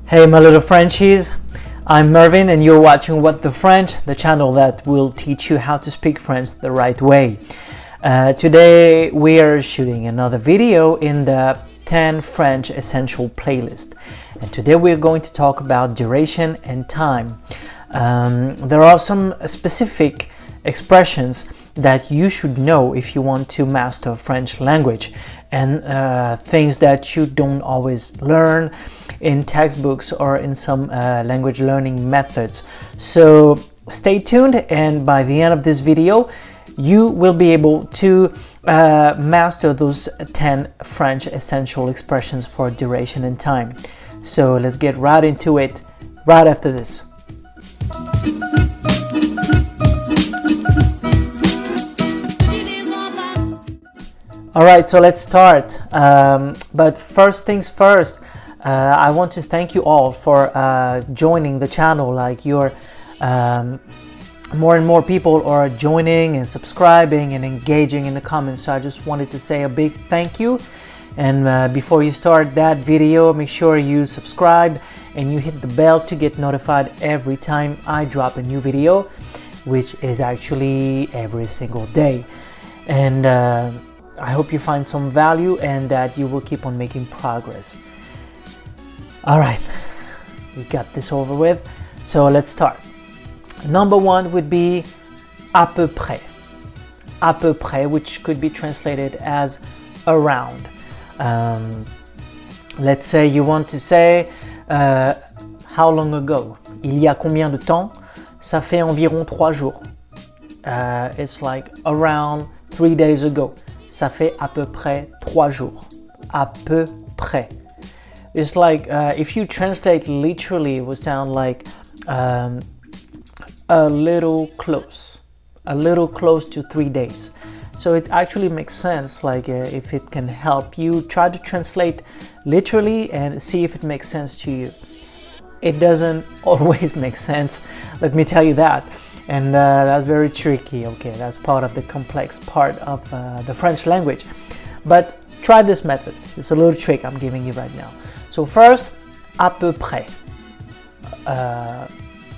Hey my little Frenchies, I'm Mervin and you're watching What the French, the channel that will teach you how to speak French the right way. Today we are shooting another video in the 10 French Essential playlist. And today we're going to talk about duration and time. There are some specific expressions that you should know if you want to master French language, and things that you don't always learn in textbooks or in some language learning methods. So stay tuned, and by the end of this video you will be able to master those 10 French essential expressions for duration and time. So let's get right into it right after this. Alright, so let's start. But first things first, I want to thank you all for joining the channel. Like you're more and more people are joining and subscribing and engaging in the comments. So I just wanted to say a big thank you. And before you start that video, make sure you subscribe and you hit the bell to get notified every time I drop a new video, which is actually every single day. And I hope you find some value and that you will keep on making progress. All right, we got this over with. So let's start. Number one would be à peu près. À peu près, which could be translated as around. Let's say you want to say how long ago? Il y a combien de temps? Ça fait environ 3 jours. It's like around 3 days ago. Ça fait à peu près 3 jours. À peu près. It's like if you translate literally, it would sound like a little close to 3 days. So it actually makes sense. Like if it can help you, try to translate literally and see if it makes sense to you. It doesn't always make sense, let me tell you that. And that's very tricky. Okay, that's part of the complex part of the French language. But try this method. It's a little trick I'm giving you right now. So first, à peu près,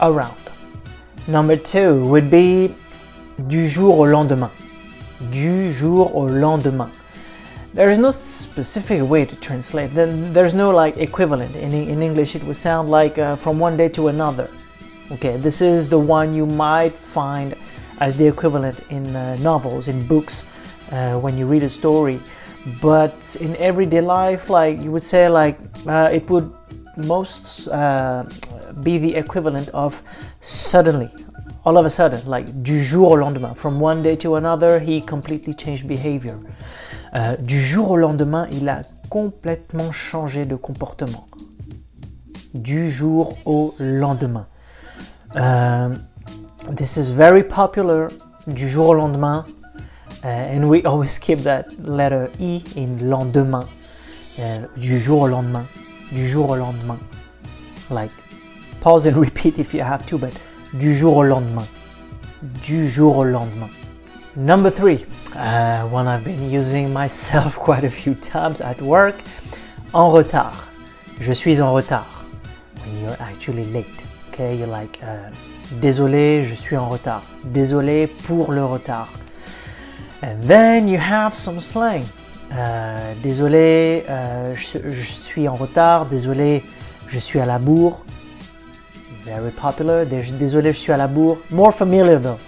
around. Number two would be du jour au lendemain. Du jour au lendemain. There is no specific way to translate. Then there's no like equivalent. In English, it would sound like from one day to another. Okay, this is the one you might find as the equivalent in novels, in books, when you read a story. But in everyday life, like you would say, like it would most be the equivalent of suddenly, all of a sudden, like du jour au lendemain. From one day to another, he completely changed behavior. Du jour au lendemain, il a complètement changé de comportement. Du jour au lendemain. This is very popular, du jour au lendemain, and we always keep that letter I in lendemain, du jour au lendemain, du jour au lendemain. Like, pause and repeat if you have to, but du jour au lendemain, du jour au lendemain. Number three, one I've been using myself quite a few times at work, en retard. Je suis en retard, when you're actually late. Okay, you're like, désolé, je suis en retard. Désolé pour le retard. And then you have some slang. Désolé, je suis en retard. Désolé, je suis à la bourre. Very popular. Désolé, je suis à la bourre. More familiar though.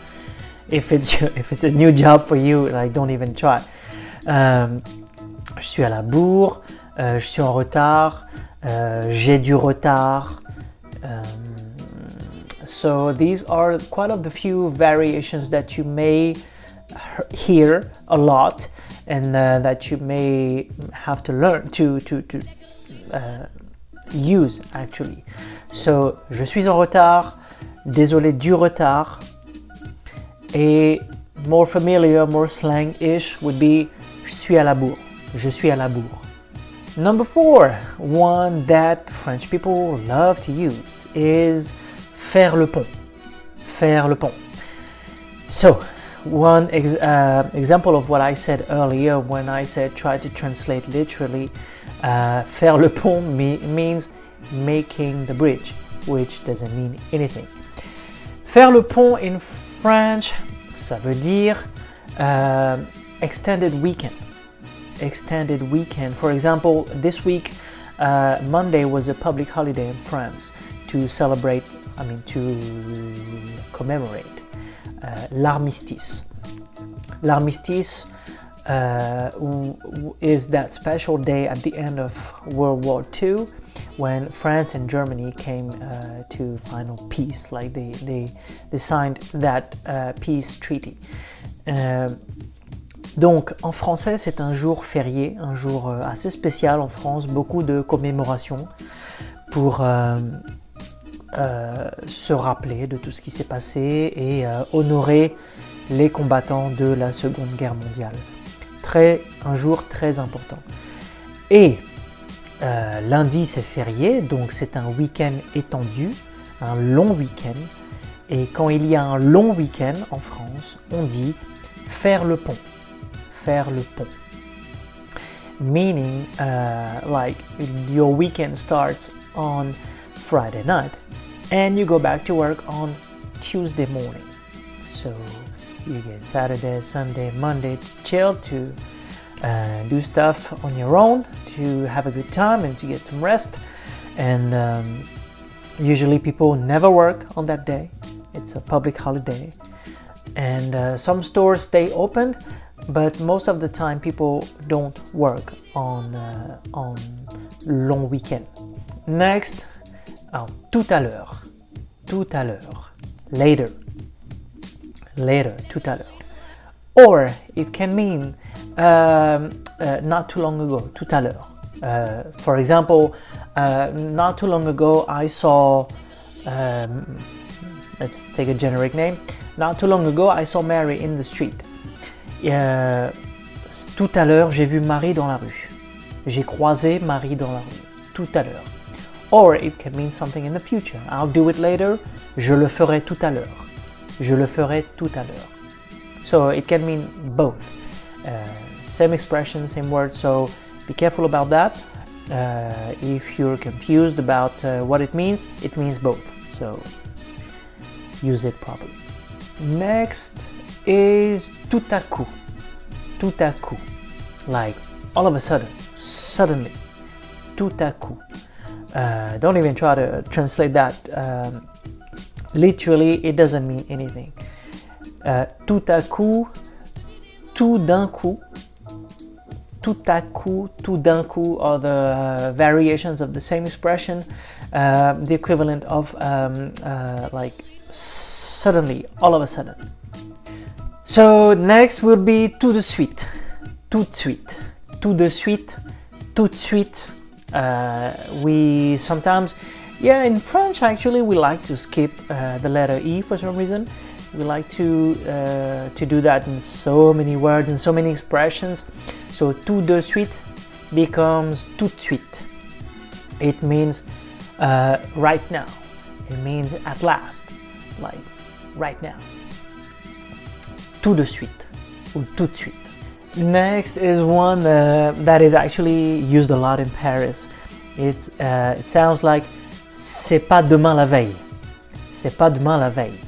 If it's a new job for you, like don't even try. Je suis à la bourre. Je suis en retard. J'ai du retard. So these are quite of the few variations that you may hear a lot, and that you may have to learn to use actually. So je suis en retard, désolé du retard, et more familiar, more slang-ish would be je suis à la bourre. Je suis à la bourre. Number four, one that French people love to use is faire le pont. Faire le pont. So, one example of what I said earlier when I said try to translate literally, faire le pont means making the bridge, which doesn't mean anything. Faire le pont in French, ça veut dire extended weekend. Extended weekend. For example, this week, Monday was a public holiday in France to celebrate, to commemorate l'armistice. L'armistice is that special day at the end of World War II when France and Germany came to final peace, like they signed that peace treaty. Donc en français, c'est un jour férié, un jour assez spécial en France, beaucoup de commémorations pour se rappeler de tout ce qui s'est passé et honorer les combattants de la Seconde Guerre mondiale. Un jour très important. Et lundi, c'est férié, donc c'est un week-end étendu, un long week-end. Et quand il y a un long week-end en France, on dit faire le pont. Faire le pont. Meaning, like your weekend starts on Friday night and you go back to work on Tuesday morning. So you get Saturday, Sunday, Monday to chill, to do stuff on your own, to have a good time and to get some rest. And usually people never work on that day. It's a public holiday. And some stores stay open, but most of the time people don't work on long weekend. Next, tout à l'heure. Tout à l'heure. Later. Later, tout à l'heure. Or it can mean not too long ago, tout à l'heure. For example, not too long ago I saw, let's take a generic name. Not too long ago I saw Mary in the street. Tout à l'heure, j'ai vu Marie dans la rue. J'ai croisé Marie dans la rue. Tout à l'heure. Or it can mean something in the future. I'll do it later. Je le ferai tout à l'heure. Je le ferai tout à l'heure. So it can mean both. Same expression, same word, so be careful about that. If you're confused about what it means both. So use it properly. Next is tout à coup. Tout à coup. Like all of a sudden, suddenly. Tout à coup. Don't even try to translate that. Literally, it doesn't mean anything. Tout à coup, tout d'un coup. Tout à coup, tout d'un coup are the variations of the same expression, the equivalent of like suddenly, all of a sudden. So next will be tout de suite, tout de suite, tout de suite, tout de suite. We sometimes, in French actually we like to skip the letter E for some reason. We like to do that in so many words and so many expressions. So tout de suite becomes tout de suite. It means right now. It means at last, like right now. Tout de suite ou tout de suite. Next is one that is actually used a lot in Paris. It sounds like c'est pas demain la veille. C'est pas demain la veille.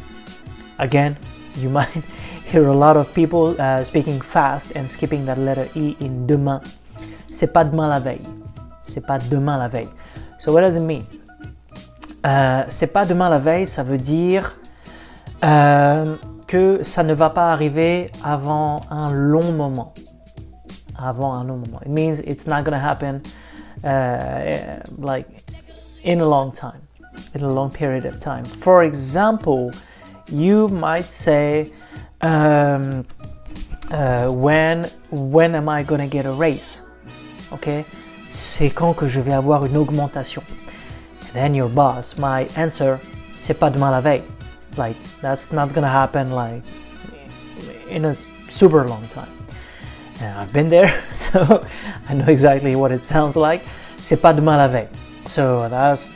Again, you might hear a lot of people speaking fast and skipping that letter E in demain. C'est pas demain la veille. C'est pas demain la veille. So what does it mean? C'est pas demain la veille, ça veut dire que ça ne va pas arriver avant un long moment. Avant un long moment. It means it's not going to happen like in a long time, in a long period of time. For example, you might say, when am I going to get a raise? Okay? C'est quand que je vais avoir une augmentation? And then your boss might answer, c'est pas demain la veille. Like, that's not going to happen like in a super long time. I've been there, so I know exactly what it sounds like. C'est pas demain la veille. So that's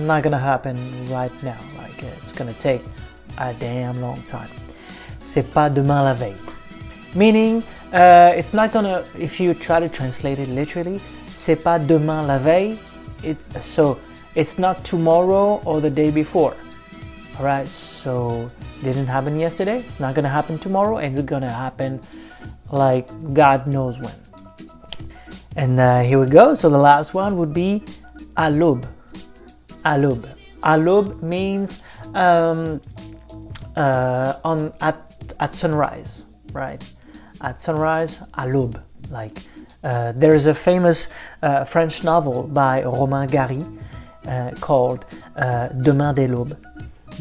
not going to happen right now. Like, it's going to take a damn long time. C'est pas demain la veille. Meaning, it's not gonna, if you try to translate it literally, c'est pas demain la veille. So it's not tomorrow or the day before. Alright, so didn't happen yesterday, it's not gonna happen tomorrow, and it's gonna happen like God knows when. And here we go. So the last one would be à l'aube. À l'aube. À l'aube means at sunrise, right? At sunrise, à l'aube. Like there is a famous French novel by Romain Gary called Demain dès l'aube.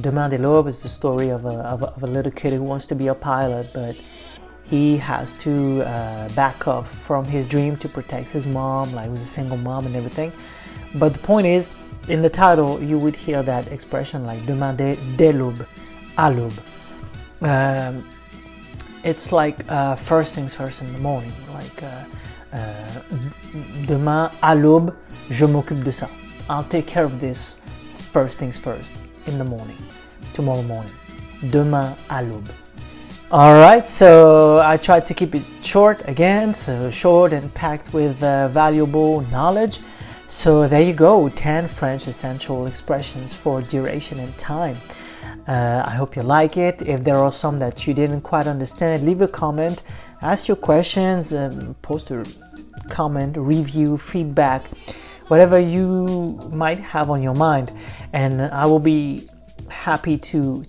Demain dès l'aube is the story of a little kid who wants to be a pilot, but he has to back off from his dream to protect his mom, like who's a single mom and everything. But the point is, in the title, you would hear that expression like demain dès l'aube, à l'aube. It's like first things first in the morning, like demain à l'aube, je m'occupe de ça. I'll take care of this first things first in the morning, tomorrow morning. Demain à l'aube. Alright, so I tried to keep it short again, so short and packed with valuable knowledge. So there you go, 10 French essential expressions for duration and time. I hope you like it. If there are some that you didn't quite understand, leave a comment, ask your questions, post a comment, review, feedback, whatever you might have on your mind, and I will be happy to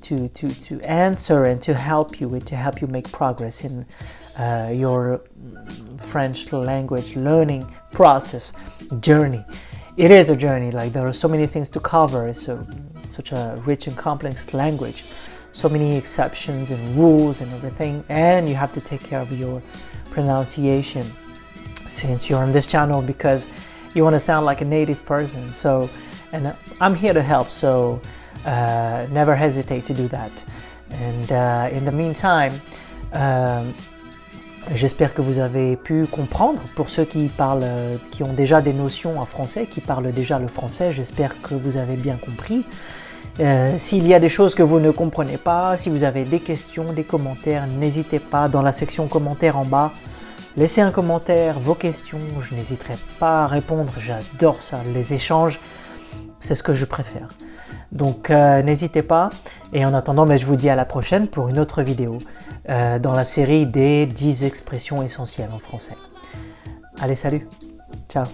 answer and to help you make progress in your French language learning process journey. It is a journey, like there are so many things to cover. It's such a rich and complex language, so many exceptions and rules and everything, and you have to take care of your pronunciation since you're on this channel because you want to sound like a native person. So, and I'm here to help, so never hesitate to do that. And in the meantime, j'espère que vous avez pu comprendre. Pour ceux qui ont déjà des notions en français, qui parlent déjà le français, j'espère que vous avez bien compris. S'il y a des choses que vous ne comprenez pas, si vous avez des questions, des commentaires, n'hésitez pas dans la section commentaires en bas. Laissez un commentaire, vos questions, je n'hésiterai pas à répondre, j'adore ça, les échanges, c'est ce que je préfère. Donc n'hésitez pas, et en attendant, je vous dis à la prochaine pour une autre vidéo dans la série des 10 expressions essentielles en français. Allez, salut, ciao.